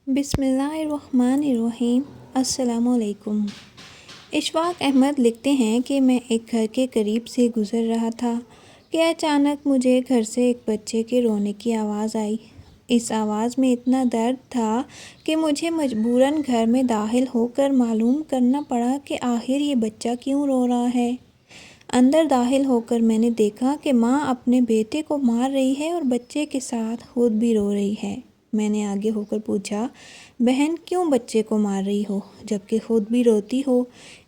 بسم اللہ الرحمن الرحیم۔ السلام علیکم۔ اشفاق احمد لکھتے ہیں کہ میں ایک گھر کے قریب سے گزر رہا تھا کہ اچانک مجھے گھر سے ایک بچے کے رونے کی آواز آئی۔ اس آواز میں اتنا درد تھا کہ مجھے مجبوراً گھر میں داخل ہو کر معلوم کرنا پڑا کہ آخر یہ بچہ کیوں رو رہا ہے۔ اندر داخل ہو کر میں نے دیکھا کہ ماں اپنے بیٹے کو مار رہی ہے اور بچے کے ساتھ خود بھی رو رہی ہے۔ میں نے آگے ہو کر پوچھا، بہن کیوں بچے کو مار رہی ہو جبکہ خود بھی روتی ہو؟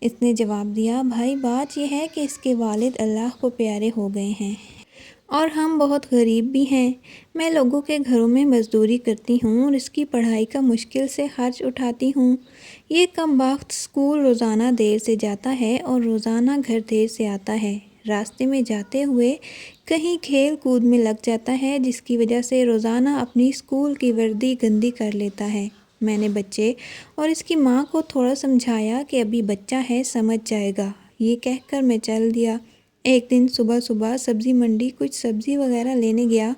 اس نے جواب دیا، بھائی بات یہ ہے کہ اس کے والد اللہ کو پیارے ہو گئے ہیں اور ہم بہت غریب بھی ہیں۔ میں لوگوں کے گھروں میں مزدوری کرتی ہوں اور اس کی پڑھائی کا مشکل سے خرچ اٹھاتی ہوں۔ یہ کم بخت اسکول روزانہ دیر سے جاتا ہے اور روزانہ گھر دیر سے آتا ہے۔ راستے میں جاتے ہوئے کہیں کھیل کود میں لگ جاتا ہے جس کی وجہ سے روزانہ اپنی اسکول کی وردی گندی کر لیتا ہے۔ میں نے بچے اور اس کی ماں کو تھوڑا سمجھایا کہ ابھی بچہ ہے، سمجھ جائے گا۔ یہ کہہ کر میں چل دیا۔ ایک دن صبح سبزی منڈی کچھ سبزی وغیرہ لینے گیا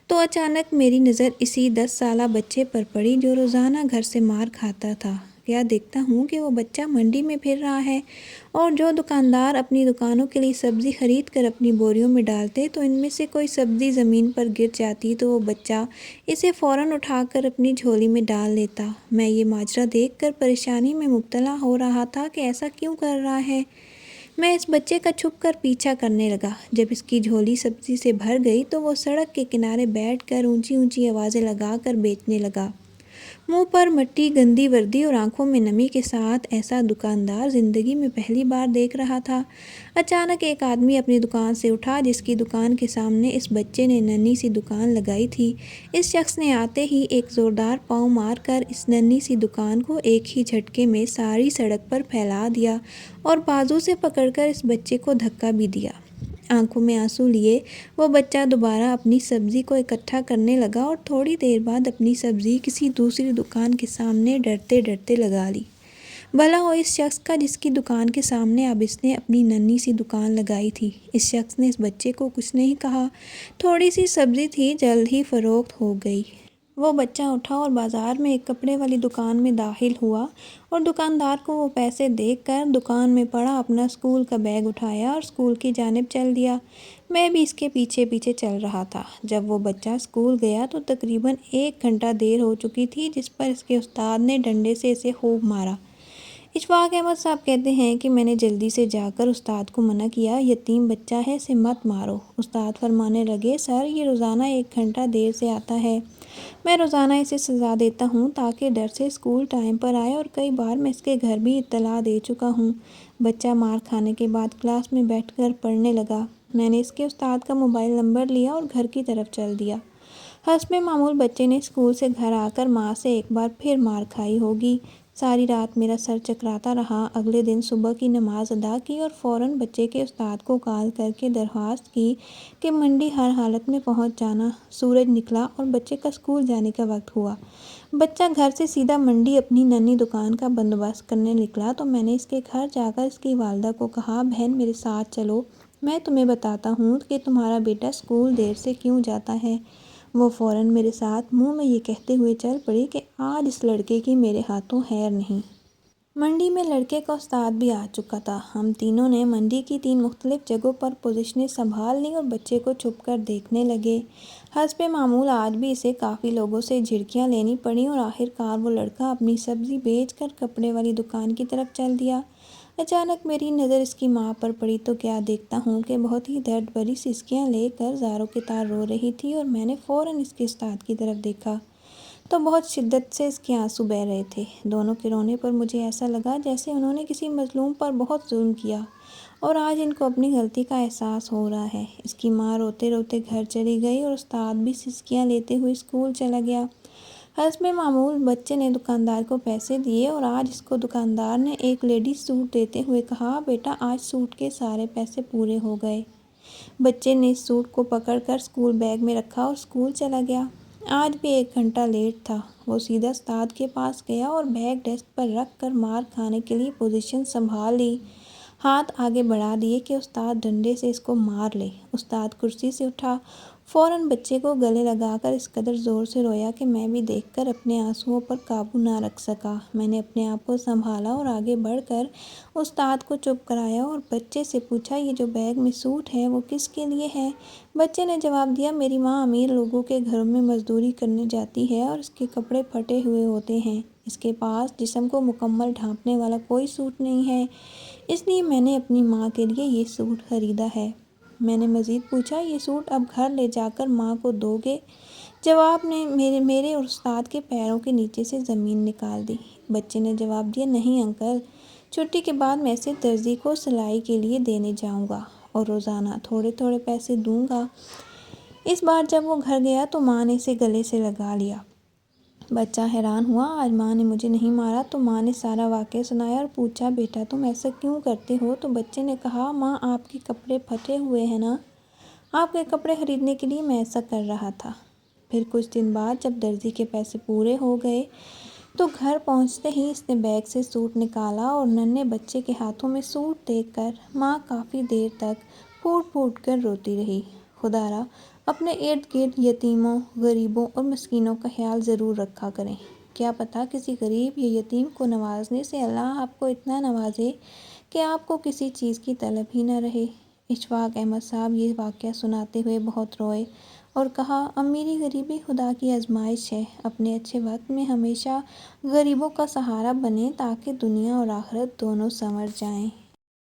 تو اچانک میری نظر اسی 10 سالہ بچے پر پڑی جو روزانہ گھر سے مار کھاتا تھا۔ کیا دیکھتا ہوں کہ وہ بچہ منڈی میں پھر رہا ہے اور جو دکاندار اپنی دکانوں کے لیے سبزی خرید کر اپنی بوریوں میں ڈالتے تو ان میں سے کوئی سبزی زمین پر گر جاتی تو وہ بچہ اسے فوراً اٹھا کر اپنی جھولی میں ڈال لیتا۔ میں یہ ماجرا دیکھ کر پریشانی میں مبتلا ہو رہا تھا کہ ایسا کیوں کر رہا ہے۔ میں اس بچے کا چھپ کر پیچھا کرنے لگا۔ جب اس کی جھولی سبزی سے بھر گئی تو وہ سڑک کے کنارے بیٹھ کر اونچی اونچی آوازیں لگا کر بیچنے لگا۔ منہ پر مٹی، گندی وردی اور آنکھوں میں نمی کے ساتھ ایسا دکاندار زندگی میں پہلی بار دیکھ رہا تھا۔ اچانک ایک آدمی اپنی دکان سے اٹھا جس کی دکان کے سامنے اس بچے نے ننھی سی دکان لگائی تھی۔ اس شخص نے آتے ہی ایک زوردار پاؤں مار کر اس ننھی سی دکان کو ایک ہی جھٹکے میں ساری سڑک پر پھیلا دیا اور بازو سے پکڑ کر اس بچے کو دھکا بھی دیا۔ آنکھوں میں آنسو لیے وہ بچہ دوبارہ اپنی سبزی کو اکٹھا کرنے لگا اور تھوڑی دیر بعد اپنی سبزی کسی دوسری دکان کے سامنے ڈرتے ڈرتے لگا لی۔ بھلا ہو اس شخص کا جس کی دکان کے سامنے اب اس نے اپنی ننھی سی دکان لگائی تھی۔ اس شخص نے اس بچے کو کچھ نہیں کہا۔ تھوڑی سی سبزی تھی، جلد ہی فروخت ہو گئی۔ وہ بچہ اٹھا اور بازار میں ایک کپڑے والی دکان میں داخل ہوا اور دکاندار کو وہ پیسے دے کر دکان میں پڑا اپنا اسکول کا بیگ اٹھایا اور اسکول کی جانب چل دیا۔ میں بھی اس کے پیچھے پیچھے چل رہا تھا۔ جب وہ بچہ اسکول گیا تو تقریباً 1 گھنٹہ دیر ہو چکی تھی جس پر اس کے استاد نے ڈنڈے سے اسے خوب مارا۔ اشفاق احمد صاحب کہتے ہیں کہ میں نے جلدی سے جا کر استاد کو منع کیا، یتیم بچہ ہے، اسے مت مارو۔ استاد فرمانے لگے، سر یہ روزانہ 1 گھنٹہ دیر سے آتا ہے، میں روزانہ اسے سزا دیتا ہوں تاکہ ڈر سے اسکول ٹائم پر آئے اور کئی بار میں اس کے گھر بھی اطلاع دے چکا ہوں۔ بچہ مار کھانے کے بعد کلاس میں بیٹھ کر پڑھنے لگا۔ میں نے اس کے استاد کا موبائل نمبر لیا اور گھر کی طرف چل دیا۔ حسب معمول بچے نے اسکول سے گھر آ کر ماں سے ایک بار پھر مار کھائی ہوگی۔ ساری رات میرا سر چکراتا رہا۔ اگلے دن صبح کی نماز ادا کی اور فوراً بچے کے استاد کو کال کر کے درخواست کی کہ منڈی ہر حالت میں پہنچ جانا۔ سورج نکلا اور بچے کا اسکول جانے کا وقت ہوا۔ بچہ گھر سے سیدھا منڈی اپنی ننھی دکان کا بندوبست کرنے نکلا تو میں نے اس کے گھر جا کر اس کی والدہ کو کہا، بہن میرے ساتھ چلو، میں تمہیں بتاتا ہوں کہ تمہارا بیٹا اسکول دیر سے کیوں جاتا ہے۔ وہ فوراً میرے ساتھ منہ میں یہ کہتے ہوئے چل پڑی کہ آج اس لڑکے کی میرے ہاتھوں خیر نہیں۔ منڈی میں لڑکے کا استاد بھی آ چکا تھا۔ ہم تینوں نے منڈی کی 3 مختلف جگہوں پر پوزیشنیں سنبھال لیں اور بچے کو چھپ کر دیکھنے لگے۔ حسب معمول آج بھی اسے کافی لوگوں سے جھڑکیاں لینی پڑیں اور آخرکار وہ لڑکا اپنی سبزی بیچ کر کپڑے والی دکان کی طرف چل دیا۔ اچانک میری نظر اس کی ماں پر پڑی تو کیا دیکھتا ہوں کہ بہت ہی درد بھری سسکیاں لے کر زاروں کے تار رو رہی تھی اور میں نے فوراً اس کے استاد کی طرف دیکھا تو بہت شدت سے اس کے آنسو بہہ رہے تھے۔ دونوں کے رونے پر مجھے ایسا لگا جیسے انہوں نے کسی مظلوم پر بہت ظلم کیا اور آج ان کو اپنی غلطی کا احساس ہو رہا ہے۔ اس کی ماں روتے روتے گھر چلی گئی اور استاد بھی سسکیاں لیتے ہوئے اسکول چلا گیا۔ حسب معمول بچے نے دکاندار کو پیسے دیے اور آج اس کو دکاندار نے ایک لیڈیز سوٹ دیتے ہوئے کہا، بیٹا آج سوٹ کے سارے پیسے پورے ہو گئے۔ بچے نے اس سوٹ کو پکڑ کر اسکول بیگ میں رکھا اور اسکول چلا گیا۔ آج بھی 1 گھنٹہ لیٹ تھا۔ وہ سیدھا استاد کے پاس گیا اور بیگ ڈیسک پر رکھ کر مار کھانے کے لیے پوزیشن سنبھال لی، ہاتھ آگے بڑھا دیے کہ استاد ڈنڈے سے اس کو مار لے۔ استاد کرسی سے اٹھا فوراً بچے کو گلے لگا کر اس قدر زور سے رویا کہ میں بھی دیکھ کر اپنے آنسوؤں پر قابو نہ رکھ سکا۔ میں نے اپنے آپ کو سنبھالا اور آگے بڑھ کر استاد کو چپ کرایا اور بچے سے پوچھا، یہ جو بیگ میں سوٹ ہے وہ کس کے لیے ہے؟ بچے نے جواب دیا، میری ماں امیر لوگوں کے گھروں میں مزدوری کرنے جاتی ہے اور اس کے کپڑے پھٹے ہوئے ہوتے ہیں۔ اس کے پاس جسم کو مکمل ڈھانپنے والا کوئی سوٹ نہیں ہے، اس لیے میں نے اپنی ماں کے لیے یہ سوٹ خریدا ہے۔ میں نے مزید پوچھا، یہ سوٹ اب گھر لے جا کر ماں کو دو گے؟ جواب نے میرے اور استاد کے پیروں کے نیچے سے زمین نکال دی۔ بچے نے جواب دیا، نہیں انکل، چھٹی کے بعد میں اسے درزی کو سلائی کے لیے دینے جاؤں گا اور روزانہ تھوڑے تھوڑے پیسے دوں گا۔ اس بار جب وہ گھر گیا تو ماں نے اسے گلے سے لگا لیا۔ بچہ حیران ہوا، آج ماں نے مجھے نہیں مارا؟ تو ماں نے سارا واقعہ سنایا اور پوچھا، بیٹا تم ایسا کیوں کرتے ہو؟ تو بچے نے کہا، ماں آپ کے کپڑے پھٹے ہوئے ہیں نا، آپ کے کپڑے خریدنے کے لیے میں ایسا کر رہا تھا۔ پھر کچھ دن بعد جب درزی کے پیسے پورے ہو گئے تو گھر پہنچتے ہی اس نے بیگ سے سوٹ نکالا اور ننھے بچے کے ہاتھوں میں سوٹ دیکھ کر ماں کافی دیر تک پھوٹ پھوٹ کر روتی رہی۔ خدارا اپنے ارد گرد یتیموں، غریبوں اور مسکینوں کا خیال ضرور رکھا کریں، کیا پتہ کسی غریب یا یتیم کو نوازنے سے اللہ آپ کو اتنا نوازے کہ آپ کو کسی چیز کی طلب ہی نہ رہے۔ اشفاق احمد صاحب یہ واقعہ سناتے ہوئے بہت روئے اور کہا، امیری غریبی خدا کی آزمائش ہے، اپنے اچھے وقت میں ہمیشہ غریبوں کا سہارا بنیں تاکہ دنیا اور آخرت دونوں سنور جائیں۔